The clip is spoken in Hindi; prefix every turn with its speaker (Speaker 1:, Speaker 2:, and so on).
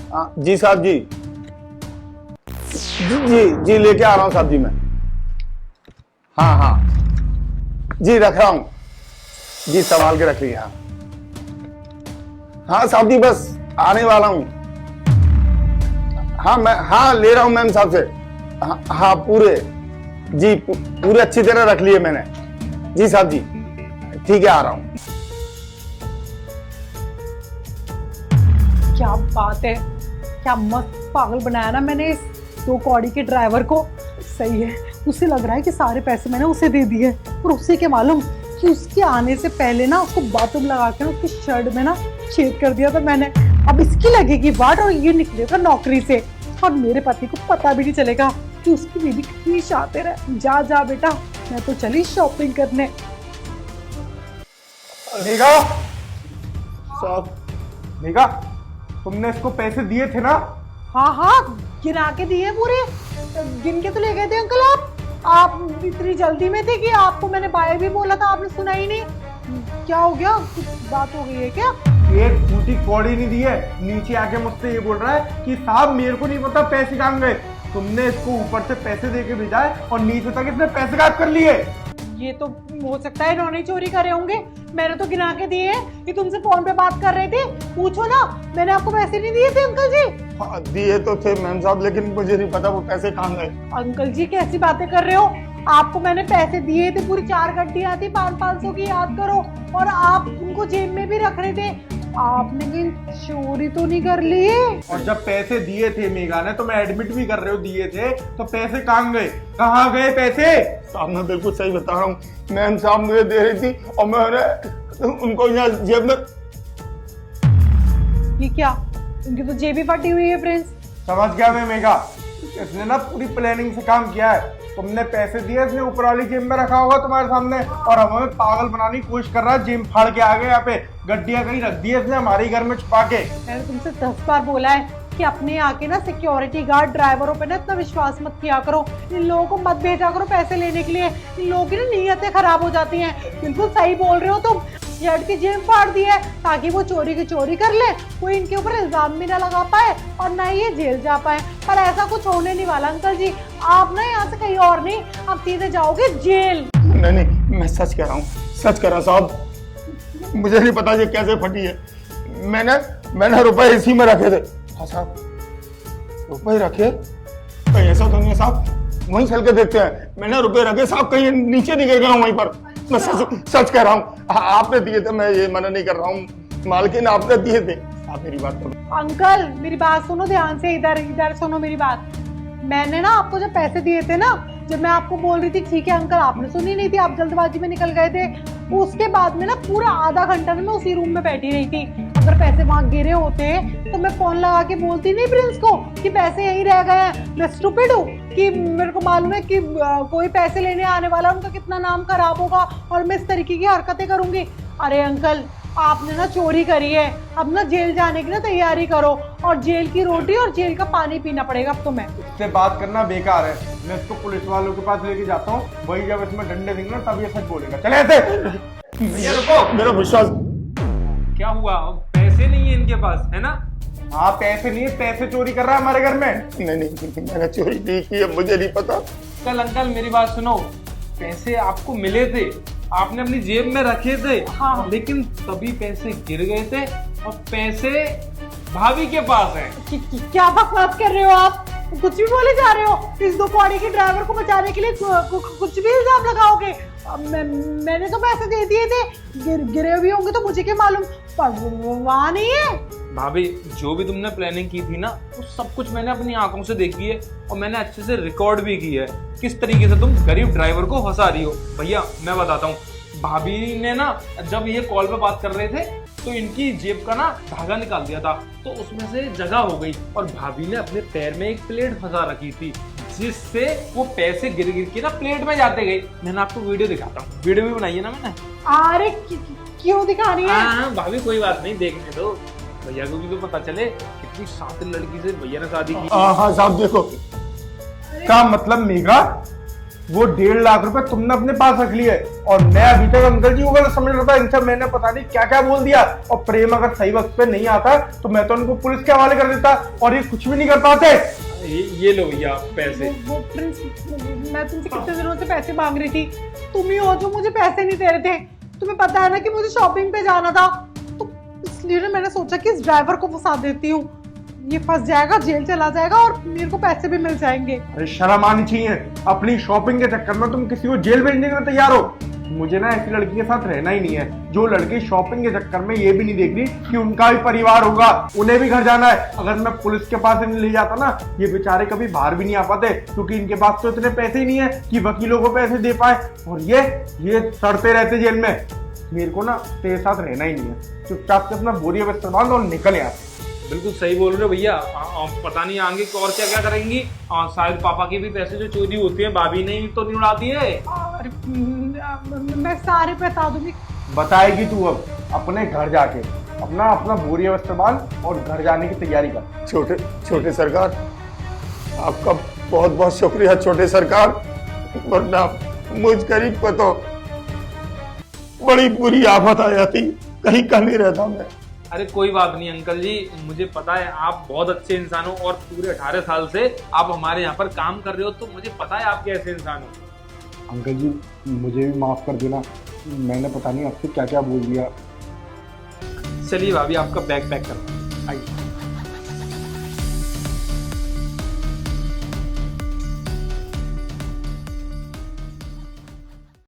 Speaker 1: जी साहब जी जी लेके आ रहा हूँ साहब जी मैं। हाँ हाँ जी रख रहा हूँ जी, संभाल के रख लिया। हाँ साहब जी बस आने वाला हूँ। हाँ मैं ले रहा हूँ मैम साहब से। हाँ पूरे जी पूरे अच्छी तरह रख लिए मैंने। जी साहब जी ठीक है आ रहा हूँ।
Speaker 2: क्या बात है, क्या मस्त पागल बनाया ना मैंने इस 2 कौड़ी के ड्राइवर को। सही है, उसे लग रहा है कि सारे पैसे मैंने उसे दे दिए, और उसे क्या मालूम कि उसके आने से पहले ना उसको बाथरूम लगा के ना उसकी शर्ट में ना छेद कर दिया था मैंने। अब इसकी लगेगी वाट और ये निकलेगा नौकरी से, और मेरे पति को पता भी नहीं चलेगा कि उसकी बीवी कितनी शातिर है। जा जा बेटा, मैं तो चली शॉपिंग करने।
Speaker 3: मेघा साहब, मेघा तुमने इसको पैसे दिए थे ना?
Speaker 2: हाँ हाँ गिना के दिए पूरे, गिन के तो ले गए थे अंकल आप इतनी जल्दी में थे कि आपको मैंने बाय भी बोला था, आपने सुना ही नहीं। क्या हो गया, कुछ बात हो गई है क्या?
Speaker 3: एक फूटी कौड़ी नहीं दी है, नीचे आके मुझसे ये बोल रहा है कि साहब मेरे को नहीं पता पैसे कहाँ गए। तुमने इसको ऊपर से पैसे दे के भेजा है और नीचे तक इसने पैसे गायब कर लिए।
Speaker 2: ये तो हो सकता है इन्होंने चोरी करे होंगे, मैंने तो गिना के दिए हैं कि तुमसे फोन पे बात कर रहे थे। पूछो ना, मैंने आपको पैसे नहीं दिए थे अंकल जी?
Speaker 1: हाँ दिए तो थे मैम साहब, लेकिन मुझे नहीं पता वो पैसे कहाँ गए।
Speaker 2: अंकल जी कैसी बातें कर रहे हो, आपको मैंने पैसे दिए थे, पूरी 4 गड्डियां थी 500-500 की, याद करो, और आप उनको जेब में भी रख रहे थे। आपने कहीं चोरी तो नहीं कर ली?
Speaker 3: और जब पैसे दिए थे मेघा ने, तो मैं एडमिट भी कर रहे हो दिए थे, तो पैसे कहाँ गए? कहाँ गए पैसे?
Speaker 1: साहब मैं बिल्कुल सही बता रहा हूँ, मैम साहब मुझे दे रही थी और मैंने उनको यहाँ जेब में।
Speaker 2: ये क्या, उनकी तो जेबी फटी हुई है फ्रेंड्स।
Speaker 3: समझ गया मैं मेघा, इसने ना पूरी प्लानिंग से काम किया है। तुमने पैसे दिए, इसने ऊपर वाली जेब में रखा होगा तुम्हारे सामने, और हमें पागल बनाने की कोशिश कर रहा है। जेब फाड़ के आ गए, यहाँ पे गड्डियां कहीं रख दी है इसने हमारे घर में छुपा के।
Speaker 2: मैंने तुमसे 10 बार बोला है कि अपने आके ना सिक्योरिटी गार्ड ड्राइवरों पे ना इतना विश्वास मत किया करो, इन लोगों को मत भेजा करो पैसे लेने के लिए, इन लोगों की ना नीयतें खराब हो जाती हैं। बिल्कुल सही बोल रहे हो तुम, शर्ट की जेब फाड़ दी है ताकि वो चोरी की चोरी कर ले, कोई इनके ऊपर इल्जाम भी ना लगा पाए और ना ही ये जेल जा पाए। पर ऐसा कुछ होने नहीं वाला अंकल जी, आप ना यहाँ से कहीं और नहीं, आप सीधे जाओगे जेल।
Speaker 1: नहीं मैं सच कह रहा हूँ, सच कह रहा हूँ साहब, मुझे नहीं पता ये कैसे फटी है। मैंने रुपए इसी में रखे थे। हाँ साहब रुपए रखे, कहीं ऐसा तो नहीं है साहब, वहीं चल के देखते हैं। मैंने रुपए रखे साहब, कहीं नीचे नहीं गिर गया हूँ वहीं पर। मैं सच कह रहा हूँ, आपने दिए थे, मैं ये मना नहीं कर रहा हूँ, मालकिन आपने दिए थे। आप मेरी बात करो।
Speaker 2: अंकल मेरी बात सुनो ध्यान से, इधर सुनो मेरी बात। मैंने ना आपको जब पैसे दिए थे ना, जब मैं आपको बोल रही थी ठीक है अंकल, आपने सुनी नहीं थी, आप जल्दबाजी में निकल गए थे। उसके बाद में ना पूरा आधा घंटा में मैं उसी रूम में बैठी रही थी। अगर पैसे वहां गिरे होते तो मैं फोन लगा के बोलती नहीं प्रिंस को कि पैसे यहीं रह गए हैं। मैं स्टूपिड हूँ कि मेरे को मालूम है कि कोई पैसे लेने आने वाला, उनका कितना नाम खराब होगा और मैं इस तरीके की हरकतें करूंगी। अरे अंकल आपने ना चोरी करी है, अब ना जेल जाने की ना तैयारी करो, और जेल की रोटी और जेल का पानी पीना पड़ेगा अब तुम्हें।
Speaker 3: इससे बात करना बेकार है, मैं इसको पुलिस वालों के पास लेके जाता हूँ, वही जब इसमें डंडे देंगे ना तब ये सच बोलेगा। चले ऐसे।
Speaker 1: मेरा विश्वास।
Speaker 4: क्या हुआ, पैसे नहीं है इनके पास, है ना?
Speaker 3: हाँ पैसे नहीं है, पैसे चोरी कर रहा है हमारे घर में।
Speaker 1: नहीं मैंने चोरी नहीं की है, मुझे नहीं पता।
Speaker 4: कल अंकल मेरी बात सुनो, पैसे आपको मिले थे, आपने अपनी जेब में रखे थे।
Speaker 2: हाँ।
Speaker 4: लेकिन तभी पैसे गिर गए थे और पैसे भाभी के पास हैं।
Speaker 2: क्या बकवास कर रहे हो आप, कुछ भी बोले जा रहे हो। इस 2 कौड़ी के ड्राइवर को बचाने के लिए कुछ भी इल्जाम लगाओगे। मैंने तो पैसे दे दिए थे, गिरे भी होंगे तो मुझे क्या मालूम, वहाँ नहीं है।
Speaker 4: भाभी जो भी तुमने प्लानिंग की थी ना, वो सब कुछ मैंने अपनी आंखों से देखी है और मैंने अच्छे से रिकॉर्ड भी की है किस तरीके से तुम गरीब ड्राइवर को फंसा रही हो। भैया मैं बताता हूँ, भाभी ने ना जब ये कॉल पे बात कर रहे थे तो इनकी जेब का ना धागा निकाल दिया था, तो उसमें से जगह हो गई और भाभी ने अपने पैर में एक प्लेट फंसा रखी थी, जिससे वो पैसे गिर गिर के ना प्लेट में जाते गए। मैंने आपको वीडियो दिखाता हूँ, वीडियो भी बनाई है ना मैंने।
Speaker 2: अरे क्यों दिखानी है?
Speaker 4: हाँ भाभी कोई बात नहीं, देखने दो, भैया को भी तो पता चले कितनी शातिर लड़की से भैया ने शादी की।
Speaker 1: हाँ साहब देखो।
Speaker 3: क्या मतलब मेघा, वो 1.5 लाख रुपए तुमने अपने पास रख लिए और मैं अभी तक अंकल जी को गलत समझ रहा था। इनसे मैंने पता नहीं क्या क्या बोल दिया। और प्रेम अगर सही वक्त पे नहीं आता तो मैं तो उनको पुलिस के हवाले कर देता और ये कुछ भी नहीं कर पाते।
Speaker 4: ये लो भैया पैसे।
Speaker 2: वो प्रिंस, मैं तुमसे कितने दिनों से पैसे मांग रही थी, तुम ही हो जो मुझे पैसे नहीं दे रहे थे। तुम्हें पता है ना कि मुझे शॉपिंग पे जाना था, तो इसलिए ना मैंने सोचा कि इस ड्राइवर को फंसा देती हूँ, ये फंस जाएगा, जेल चला जाएगा और मेरे को पैसे भी मिल जाएंगे।
Speaker 3: अरे शर्म आनी चाहिए, अपनी शॉपिंग के चक्कर में तुम किसी को जेल भेजने के लिए तैयार हो। मुझे ना ऐसी लड़की के साथ रहना ही नहीं है जो लड़की शॉपिंग के चक्कर में ये भी नहीं देख रही कि उनका भी परिवार होगा, उन्हें भी घर जाना है। अगर मैं पुलिस के पास इन्हें ले जाता ना, ये बेचारे कभी बाहर भी नहीं आ पाते, क्योंकि इनके पास तो इतने पैसे ही नहीं है कि वकीलों को पैसे दे पाए। और ये सड़ते रहते जेल में। मेरे को ना तेरे साथ रहना ही नहीं है, चुपचाप से अपना बोरिया बिस्तर बांध और निकल यहाँ से।
Speaker 4: बिल्कुल सही बोल रहे हो भैया। पता नहीं आगे और क्या क्या करेंगी। शायद पापा के भी पैसे जो चोरी होती है भाभी ने तो नहीं उड़ा दिए।
Speaker 2: अरे मैं सारे बता दूंगी।
Speaker 3: बताएगी तू अब अपने घर जाके। अपना बोरिया बिस्तर बांध और घर जाने की तैयारी कर।
Speaker 1: छोटे सरकार, आपका बहुत बहुत शुक्रिया छोटे सरकार, वरना मुझ गरीब को तो बड़ी बुरी आफत आ जाती, कहीं का नहीं रहता मैं।
Speaker 4: अरे कोई बात नहीं अंकल जी, मुझे पता है आप बहुत अच्छे इंसान हो और पूरे 18 साल से आप हमारे यहाँ पर काम कर रहे हो, तो मुझे पता है आप कैसे इंसान हो।
Speaker 3: अंकल जी मुझे भी माफ कर देना, मैंने पता नहीं आपसे क्या क्या बोल दिया।
Speaker 4: चलिए भाभी आपका बैग पैक करता हूँ, आइए।